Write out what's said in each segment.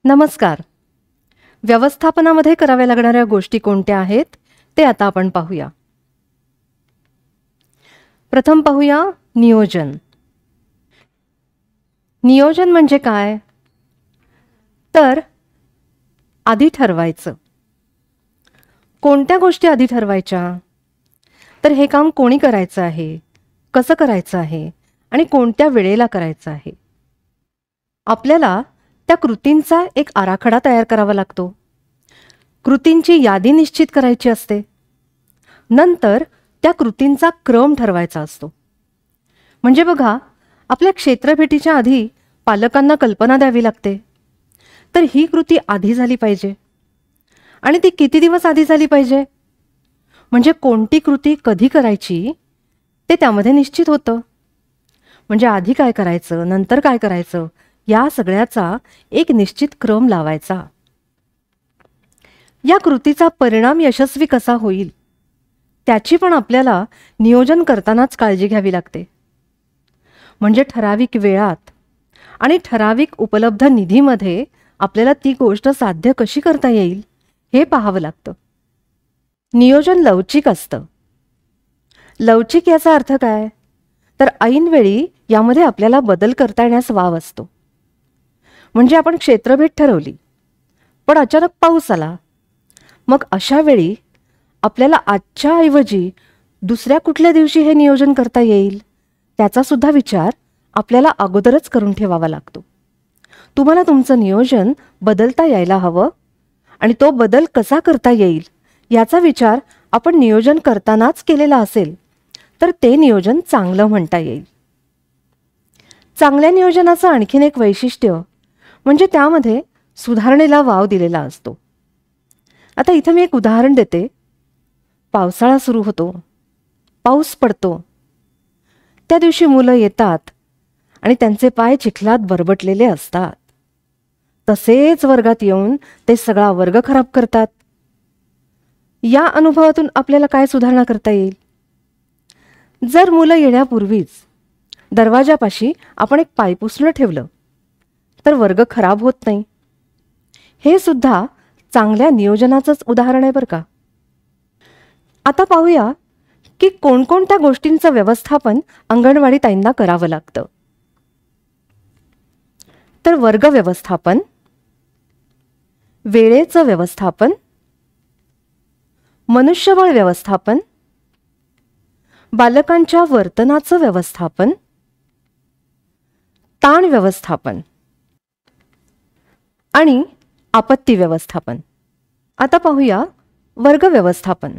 नमस्कार. व्यवस्थापनामध्ये कराव्या लागणाऱ्या गोष्टी कोणत्या आहेत ते आता आपण पाहूया. प्रथम पाहूया नियोजन. नियोजन म्हणजे काय? तर आधी ठरवायचं. कोणत्या गोष्टी आधी ठरवायच्या? तर हे काम कोणी करायचं आहे, कसं करायचं आहे आणि कोणत्या वेळेला करायचं आहे. आपल्याला त्या कृतींचा एक आराखडा तयार करावा लागतो. कृतींची यादी निश्चित करायची असते. नंतर त्या कृतींचा क्रम ठरवायचा असतो. म्हणजे बघा, आपल्या क्षेत्रभेटीच्या आधी पालकांना कल्पना द्यावी लागते. तर ही कृती आधी झाली पाहिजे. आणि ती किती दिवस आधी झाली पाहिजे? म्हणजे कोणती कृती कधी करायची ते त्यामध्ये निश्चित होतं. म्हणजे आधी काय करायचं, नंतर काय करायचं, या सगळ्याचा एक निश्चित क्रम लावायचा. या कृतीचा परिणाम यशस्वी कसा होईल त्याची पण आपल्याला नियोजन करतानाच काळजी घ्यावी लागते. म्हणजे ठराविक वेळात आणि ठराविक उपलब्ध निधीमध्ये आपल्याला ती गोष्ट साध्य कशी करता येईल हे पाहावं लागतं. नियोजन लवचिक असतं. लवचिक याचा अर्थ काय? तर ऐनवेळी यामध्ये आपल्याला बदल करता येण्यास वाव असतो. म्हणजे आपण क्षेत्रभेट ठरवली, पण अचानक पाऊस आला. मग अशा वेळी आपल्याला आजच्या ऐवजी दुसऱ्या कुठल्या दिवशी हे नियोजन करता येईल त्याचा सुद्धा विचार आपल्याला अगोदरच करून ठेवावा लागतो. तुम्हाला तुमचं नियोजन बदलता यायला हवं आणि तो बदल कसा करता येईल याचा विचार आपण नियोजन करतानाच केलेला असेल तर ते नियोजन चांगलं म्हणता येईल. चांगल्या नियोजनाचं आणखीन एक वैशिष्ट्य म्हणजे त्यामध्ये सुधारणेला वाव दिलेला असतो. आता इथं मी एक उदाहरण देते. पावसाळा सुरू होतो, पाऊस पडतो. त्या दिवशी मुलं येतात आणि त्यांचे पाय चिखलात बरबटलेले असतात. तसेच वर्गात येऊन ते सगळा वर्ग खराब करतात. या अनुभवातून आपल्याला काय सुधारणा करता येईल? जर मुलं येण्यापूर्वीच दरवाजापाशी आपण एक पायपुसणं ठेवलं तर वर्ग खराब होत नाही. हे सुद्धा चांगल्या नियोजनाचंच उदाहरण आहे बरं का. आता पाहूया की कोणकोणत्या गोष्टींचं व्यवस्थापन अंगणवाडी ताईंना करावं लागतं. तर वर्ग व्यवस्थापन, वेळेचं व्यवस्थापन, मनुष्यबळ व्यवस्थापन, बालकांच्या वर्तनाचं व्यवस्थापन, ताण व्यवस्थापन आणि आपत्ती व्यवस्थापन. आता पाहूया वर्ग व्यवस्थापन.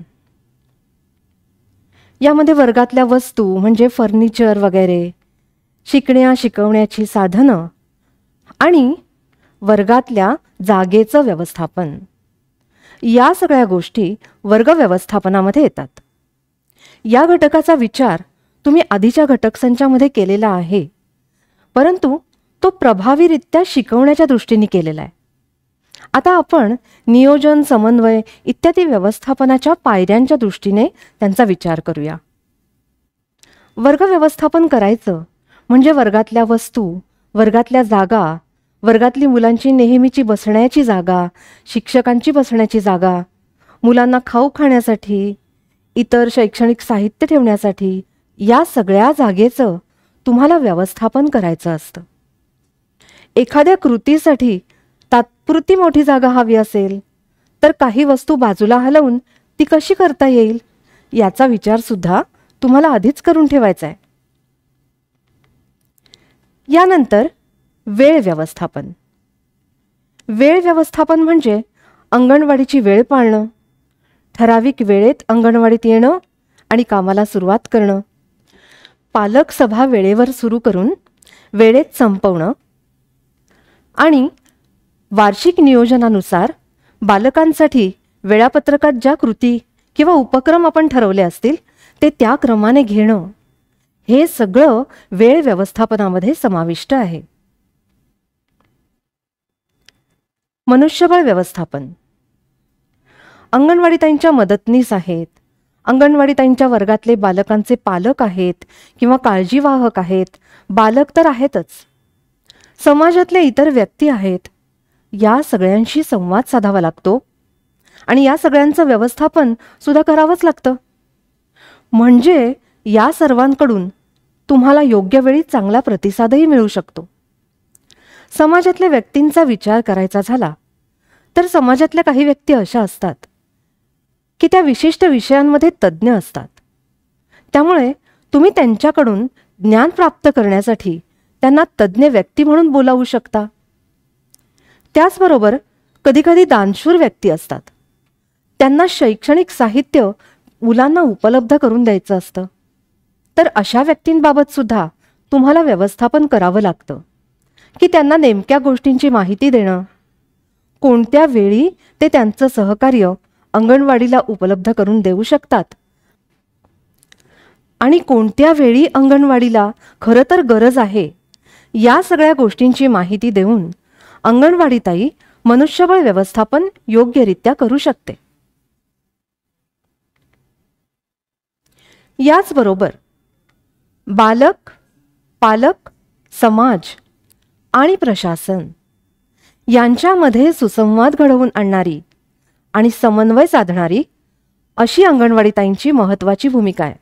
यामध्ये वर्गातल्या वस्तू म्हणजे फर्निचर वगैरे, शिकवण्याची साधनं आणि वर्गातल्या जागेचं व्यवस्थापन, या सगळ्या गोष्टी वर्ग व्यवस्थापनामध्ये येतात. या घटकाचा विचार तुम्ही आधीच्या घटक संचामध्ये केलेला आहे, परंतु तो प्रभावीरित्या शिकवण्याच्या दृष्टीने केलेला आहे. आता आपण नियोजन, समन्वय इत्यादी व्यवस्थापनाच्या पायऱ्यांच्या दृष्टीने त्यांचा विचार करूया. वर्ग व्यवस्थापन करायचं म्हणजे वर्गातल्या वस्तू, वर्गातल्या जागा, वर्गातली मुलांची नेहमीची बसण्याची जागा, शिक्षकांची बसण्याची जागा, मुलांना खाऊ खाण्यासाठी, इतर शैक्षणिक साहित्य ठेवण्यासाठी, या सगळ्या जागेचं तुम्हाला व्यवस्थापन करायचं असतं. एखाद्या कृतीसाठी तात्पुरती मोठी जागा हवी असेल तर काही वस्तू बाजूला हलवून ती कशी करता येईल याचा विचार सुद्धा तुम्हाला आधीच करून ठेवायचा आहे. यानंतर वेळ व्यवस्थापन. वेळ व्यवस्थापन म्हणजे अंगणवाडीची वेळ पाळणं, ठराविक वेळेत अंगणवाडीत येणं आणि कामाला सुरुवात करणं, पालक सभा वेळेवर सुरू करून वेळेत संपवणं आणि वार्षिक नियोजनानुसार बालकांसाठी वेळापत्रकात ज्या कृती किंवा उपक्रम आपण ठरवले असतील ते त्या क्रमाने घेणं, हे सगळं वेळ व्यवस्थापनामध्ये समाविष्ट आहे. मनुष्यबळ व्यवस्थापन. अंगणवाडीताईंच्या मदतनीस आहेत, अंगणवाडीताईंच्या वर्गातले बालकांचे पालक आहेत किंवा काळजीवाहक आहेत, बालक तर आहेतच, समाजातले इतर व्यक्ती आहेत. या सगळ्यांशी संवाद साधावा लागतो आणि या सगळ्यांचं व्यवस्थापन सुद्धा करावंच लागतं. म्हणजे या सर्वांकडून तुम्हाला योग्य वेळी चांगला प्रतिसादही मिळू शकतो. समाजातल्या व्यक्तींचा विचार करायचा झाला तर समाजातल्या काही व्यक्ती अशा असतात की त्या विशिष्ट विषयांमध्ये तज्ज्ञ असतात. त्यामुळे तुम्ही त्यांच्याकडून ज्ञान प्राप्त करण्यासाठी त्यांना तज्ज्ञ व्यक्ती म्हणून बोलावू शकता. त्याचबरोबर कधीकधी दानशूर व्यक्ती असतात. त्यांना शैक्षणिक साहित्य मुलांना उपलब्ध करून द्यायचं असतं. तर अशा व्यक्तींबाबत सुद्धा तुम्हाला व्यवस्थापन करावं लागतं की त्यांना नेमक्या गोष्टींची माहिती देणं, कोणत्या वेळी ते त्यांचं सहकार्य अंगणवाडीला उपलब्ध करून देऊ शकतात आणि कोणत्या वेळी अंगणवाडीला खरं तर गरज आहे, या सगळ्या गोष्टींची माहिती देऊन अंगणवाडीताई मनुष्यबळ व्यवस्थापन योग्यरित्या करू शकते. याचबरोबर बालक, पालक, समाज आणि प्रशासन यांच्यामध्ये सुसंवाद घडवून आणणारी आणि समन्वय साधणारी अशी अंगणवाडीताईंची महत्त्वाची भूमिका आहे.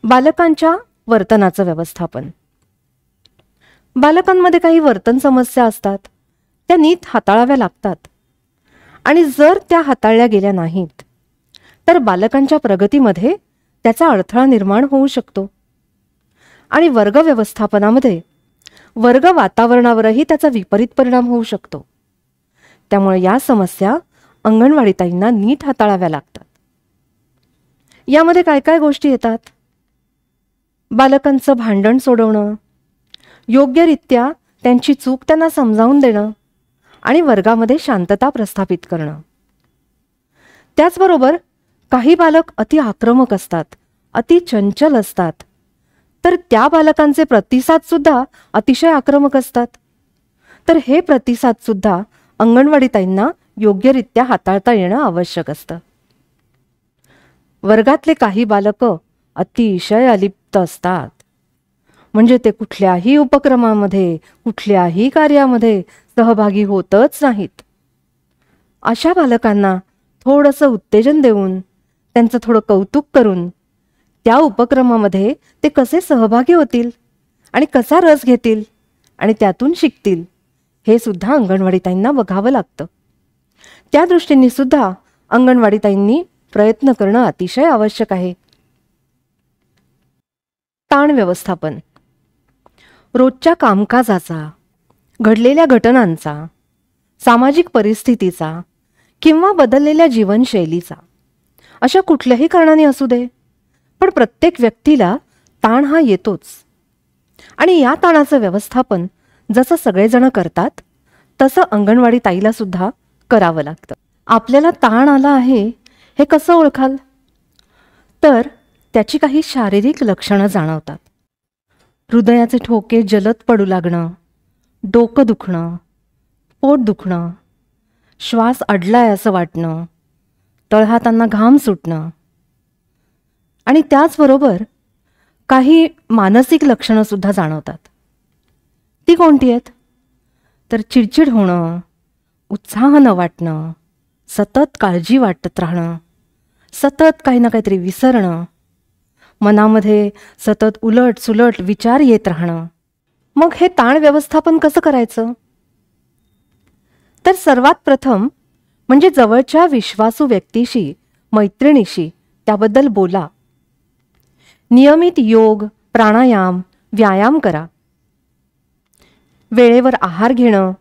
बालकांच्या वर्तनाचं व्यवस्थापन. बालकांमध्ये काही वर्तन समस्या असतात, त्या नीट हाताळाव्या लागतात आणि जर त्या हाताळल्या गेल्या नाहीत तर बालकांच्या प्रगतीमध्ये त्याचा अडथळा निर्माण होऊ शकतो आणि वर्ग व्यवस्थापनामध्ये वर्ग वातावरणावरही त्याचा विपरीत परिणाम होऊ शकतो. त्यामुळे या समस्या अंगणवाडीताईंना नीट हाताळाव्या लागतात. यामध्ये काय काय गोष्टी येतात? बालकांचं भांडण सोडवणं, योग्यरित्या त्यांची चूक त्यांना समजावून देणं आणि वर्गामध्ये शांतता प्रस्थापित करणं. त्याचबरोबर काही बालक अति आक्रमक असतात, अति चंचल असतात, तर त्या बालकांचे प्रतिसादसुद्धा अतिशय आक्रमक असतात. तर हे प्रतिसादसुद्धा अंगणवाडीताईंना योग्यरित्या हाताळता येणं आवश्यक असतं. वर्गातले काही बालकं अतिशय अलिप्त असतात, म्हणजे ते कुठल्याही उपक्रमामध्ये, कुठल्याही कार्यामध्ये सहभागी होतच नाहीत. अशा बालकांना थोडंसं उत्तेजन देऊन, त्यांचं थोडं कौतुक करून त्या उपक्रमामध्ये ते कसे सहभागी होतील आणि कसा रस घेतील आणि त्यातून शिकतील, हे सुद्धा अंगणवाडीताईंना बघावं लागतं. त्या दृष्टीने सुद्धा अंगणवाडीताईंनी प्रयत्न करणं अतिशय आवश्यक आहे. ताण व्यवस्थापन. रोजच्या कामकाजाचा, घडलेल्या घटनांचा, सामाजिक परिस्थितीचा किंवा बदललेल्या जीवनशैलीचा, अशा कुठल्याही कारणाने असू दे, पण प्रत्येक व्यक्तीला ताण हा येतोच आणि या ताणाचं व्यवस्थापन जसं सगळेजण करतात तसं अंगणवाडी ताईला सुद्धा करावं लागतं. आपल्याला ताण आला आहे हे कसं ओळखाल? तर त्याची काही शारीरिक लक्षणं जाणवतात. हृदयाचे ठोके जलद पडू लागणं, डोकं दुखणं, पोट दुखणं, श्वास अडलाय असं वाटणं, तळहातांना घाम सुटणं आणि त्याचबरोबर काही मानसिक लक्षणं सुद्धा जाणवतात. ती कोणती आहेत? तर चिडचिड होणं, उत्साह न वाटणं, सतत काळजी वाटत राहणं, सतत काही ना काहीतरी विसरणं, मनामध्ये सतत उलट सुलट विचार येत राहणं. मग हे ताण व्यवस्थापन कसं करायचं? तर सर्वात प्रथम म्हणजे जवळच्या विश्वासू व्यक्तीशी, मैत्रिणीशी त्याबद्दल बोला. नियमित योग, प्राणायाम, व्यायाम करा. वेळेवर आहार घेणं,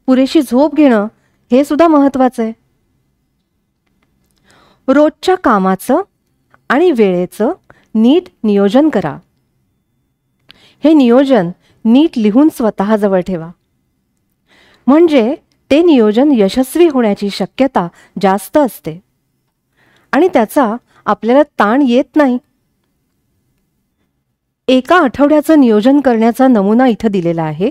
पुरेशी झोप घेणं हे सुद्धा महत्त्वाचं आहे. रोजच्या कामाचं आणि वेळेचं नीट नियोजन करा. हे नियोजन नीट लिहून स्वतःजवळ ठेवा, म्हणजे ते नियोजन यशस्वी होण्याची शक्यता जास्त असते आणि त्याचा आपल्याला ताण येत नाही. एका आठवड्याचं नियोजन करण्याचा नमुना इथं दिलेला आहे.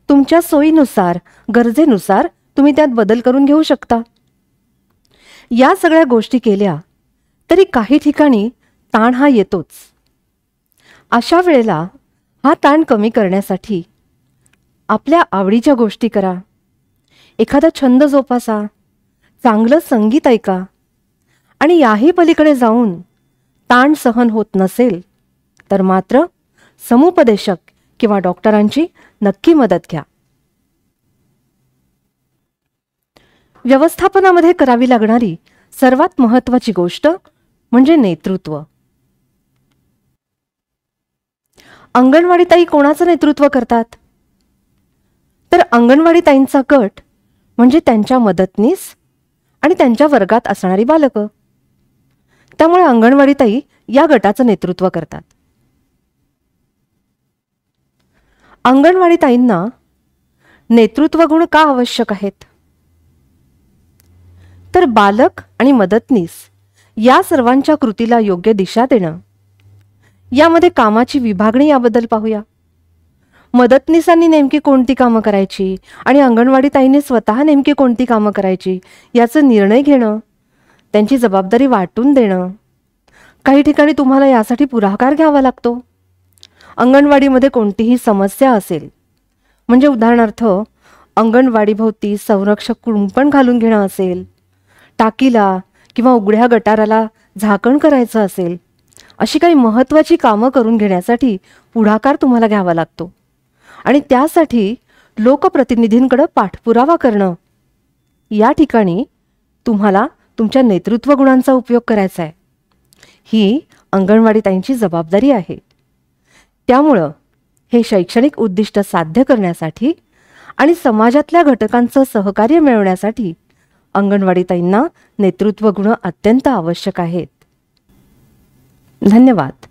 तुमच्या सोयीनुसार, गरजेनुसार तुम्ही त्यात बदल करून घेऊ शकता. या सगळ्या गोष्टी केल्या तरी काही ठिकाणी ताण हा येतोच. अशा वेळेला हा ताण कमी करण्यासाठी आपल्या आवडीच्या गोष्टी करा, एखादा छंद जोपासा, चांगलं संगीत ऐका आणि याही पलीकडे जाऊन ताण सहन होत नसेल तर मात्र समुपदेशक किंवा डॉक्टरांची नक्की मदत घ्या. व्यवस्थापनामध्ये करावी लागणारी सर्वात महत्त्वाची गोष्ट म्हणजे नेतृत्व. अंगणवाडी ताई कोणाचं नेतृत्व करतात? तर अंगणवाडी ताईंचा गट म्हणजे त्यांच्या मदतनीस आणि त्यांच्या वर्गात असणारी बालकं. त्यामुळे अंगणवाडी ताई या गटाचं नेतृत्व करतात. अंगणवाडी ताईंना नेतृत्व गुण का आवश्यक आहेत? तर बालक आणि मदतनीस या सर्वांच्या कृतीला योग्य दिशा देणं, यामध्ये कामाची विभागणी याबद्दल पाहूया. मदतनीसांनी नेमकी कोणती कामं करायची आणि अंगणवाडी ताईने स्वतः नेमकी कोणती कामं करायची याचा निर्णय घेणं, त्यांची जबाबदारी वाटून देणं. काही ठिकाणी तुम्हाला यासाठी पुढाकार घ्यावा लागतो. अंगणवाडीमध्ये कोणतीही समस्या असेल, म्हणजे उदाहरणार्थ अंगणवाडीभोवती संरक्षक कुंपण घालून घेणं असेल, टाकीला किंवा उघड्या गटाराला झाकण करायचं असेल, अशी काही महत्त्वाची कामं करून घेण्यासाठी पुढाकार तुम्हाला घ्यावा लागतो. आणि त्यासाठी लोकप्रतिनिधींकडे पाठपुरावा करणं, या ठिकाणी तुम्हाला तुमच्या नेतृत्व गुणांचा उपयोग करायचा आहे. ही अंगणवाडी ताईंची जबाबदारी आहे. त्यामुळं हे शैक्षणिक उद्दिष्ट साध्य करण्यासाठी आणि समाजातल्या घटकांचं सहकार्य मिळवण्यासाठी अंगणवाडी ताईंना नेतृत्व गुण अत्यंत आवश्यक आहेत. धन्यवाद.